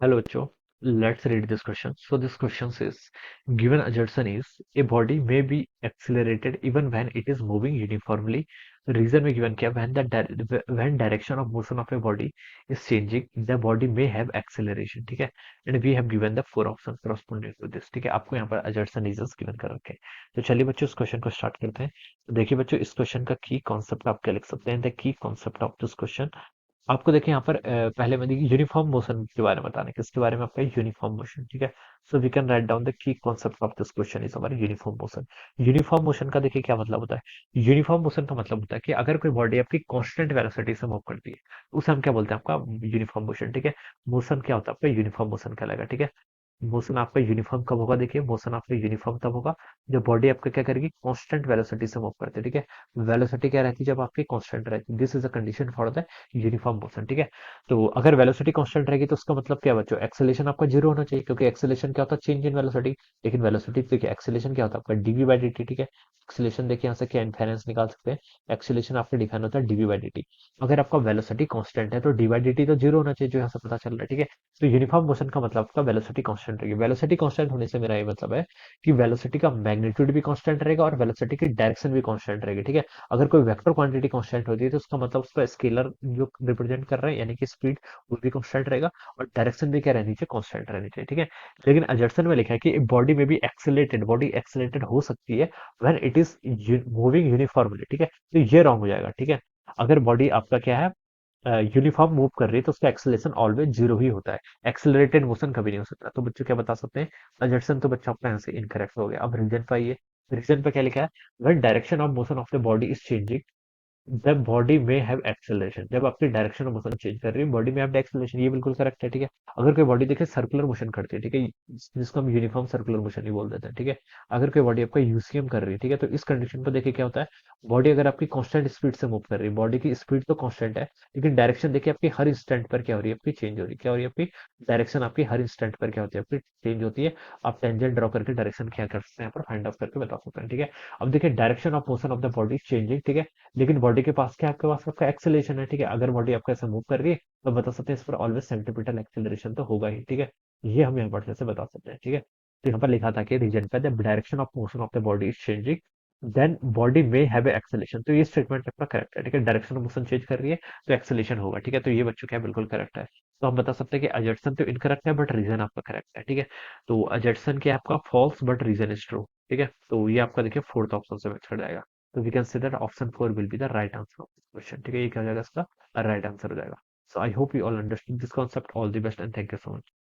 Hello, Joe. Let's read this question. So this question says, given assertion is a body may be accelerated even when it is moving uniformly. Reason में given क्या when direction of motion of a body is changing, the body may have acceleration. ठीक है? And we have given the four options corresponding to this. ठीक है? आपको यहाँ पर assertion reasons given कर रखे हैं. तो चलिए बच्चों इस क्वेश्चन को स्टार्ट करते हैं. तो देखिए बच्चों इस क्वेश्चन का की कॉन्सेप्ट आप क्या लिख सकते हैं. The key concept of this question आपको देखिए यहाँ पर पहले मैं देखिए यूनिफॉर्म मोशन के बारे में बताना है किसके बारे में आपका यूनिफॉर्म मोशन ठीक है so we can write down the key concept of this question is हमारा यूनिफॉर्म मोशन यूनिफॉर्म मोशन का देखिए क्या मतलब होता है यूनिफॉर्म मोशन का मतलब होता है कि अगर कोई बॉडी आपकी कांस्टेंट वेलोसिटी से मूव करती है तो उसे हम क्या बोलते हैं आपका यूनिफॉर्म मोशन ठीक है मोशन क्या होता है आपका यूनिफॉर्म मोशन कहलाएगा ठीक है मोशन आपका यूनिफॉर्म कब होगा देखिए मोशन आपका यूनिफॉर्म तब होगा जब बॉडी आपका क्या करेगी कांस्टेंट वेलोसिटी से मूव करती है ठीक है वेलोसिटी क्या रहती है जब आपकी कांस्टेंट रहती है this is a condition for the uniform motion ठीक है तो अगर वेलोसिटी कांस्टेंट रहेगी तो उसका मतलब क्या बच्चों एक्सेलेरेशन आपका जीरो होना चाहिए क्योंकि एक्सेलेरेशन क्या होता है चेंज इन वेलोसिटी लेकिन वेलोसिटी देखिए एक्सेलेरेशन क्या होता है आपका डीवी बाई डी टी ठीक है एक्सेलेरेशन देखिए यहाँ से क्या इन्फेरेंस निकाल सकते हैं एक्सेलेरेशन आपका डिफाइन होता है डीवी बाई डी टी अगर आपका वेलोसिटी कांस्टेंट है तो डी बाई डी टी तो जीरो होना चाहिए जो यहाँ से पता चल रहा है ठीक है तो यूनिफॉर्म मोशन का मतलब आपका वेलोसिटी कांस्टेंट रहेगी वेलोसिटी कांस्टेंट होने से मेरा ये मतलब है कि वेलोसिटी का मैग्नीट्यूड भी कांस्टेंट रहेगा और वेलोसिटी की डायरेक्शन भी कांस्टेंट रहेगी ठीक है अगर कोई वेक्टर क्वांटिटी कांस्टेंट होती है तो उसका मतलब उसका स्केलर जो रिप्रेजेंट कर रहा है यानी कि स्पीड वो भी कांस्टेंट रहेगा और डायरेक्शन भी क्या रहनी चाहिए कांस्टेंट रहनी चाहिए ठीक है लेकिन अजर्सन में लिखा है कि बॉडी में भी एक्सेलेटेड बॉडी एक्सेलेटेड हो सकती है when it is moving uniformly ठीक है तो ये रॉन्ग हो जाएगा ठीक है अगर बॉडी आपका क्या है यूनिफॉर्म मूव कर रही है तो उसका एक्सेलेरेशन ऑलवेज जीरो ही होता है एक्सेलरेटेड मोशन कभी नहीं हो सकता तो बच्चों क्या बता सकते हैं अजर्सन तो बच्चों आपका यहाँ से इनकरेक्ट हो गया अब रीजन पे आइए रीजन पे क्या लिखा है when direction of motion of the body is changing जब बॉडी में हैव एक्सेलरेशन जब आपकी डायरेक्शन ऑफ मोशन चेंज कर रही है बॉडी में हैव एक्सेलरेशन ये बिल्कुल करेक्ट है ठीक है अगर कोई बॉडी देखिए सर्कुलर मोशन करती है ठीक है जिसको हम यूनिफॉर्म सर्कुलर मोशन ही बोल देते हैं ठीक है अगर कोई बॉडी आपका यूसीएम कर रही है ठीक है तो इस कंडीशन पर देखिए क्या होता है बॉडी अगर आपकी कांस्टेंट स्पीड से मूव कर रही है बॉडी की स्पीड तो कांस्टेंट है लेकिन डायरेक्शन देखिए आपकी हर इंस्टेंट पर क्या हो रही है आपकी चेंज हो रही है क्या हो रही है आपकी डायरेक्शन आपकी हर इंस्टेंट पर क्या होती है आपकी चेंज होती है आप टेंजेंट ड्रॉ करके डायरेक्शन क्या कर सकते हैं यहाँ पर फाइंड आउट करके बता सकते हैं ठीक है अब देखिए direction of motion of the body changing ठीक है लेकिन बॉडी के पास क्या आपके पास आपका एक्सेलरेशन है ठीक है अगर बॉडी आपका ऐसे मूव कर रही है तो बता सकते हैं इस पर ऑलवेज सेंट्रीपिटल एक्सेलरेशन तो होगा ही ठीक है ये हम यहाँ पर से बता सकते हैं ठीक है तो यहाँ पर लिखा था कि रीजन पे the direction of motion of the body is changing then body में हैव एक्सेलरेशन तो ये स्टेटमेंट आपका करेक्ट है ठीक है डायरेक्शन ऑफ मोशन चेंज कर रही है तो एक्सेलरेशन होगा ठीक है तो ये बच्चों क्या बिल्कुल करेक्ट है तो हम बता सकते हैं कि अजर्सन तो इनकरेक्ट है बट रीजन आपका करेक्ट है ठीक है तो अजर्सन क्या है आपका false but reason is true ठीक है तो ये आपका देखिए फोर्थ ऑप्शन से मैच कर जाएगा तो we can say that option 4 will be the right answer of this question ठीक है ये क्या हो जाएगा इसका राइट आंसर हो जाएगा so I hope you all understood this concept all the best and thank you so much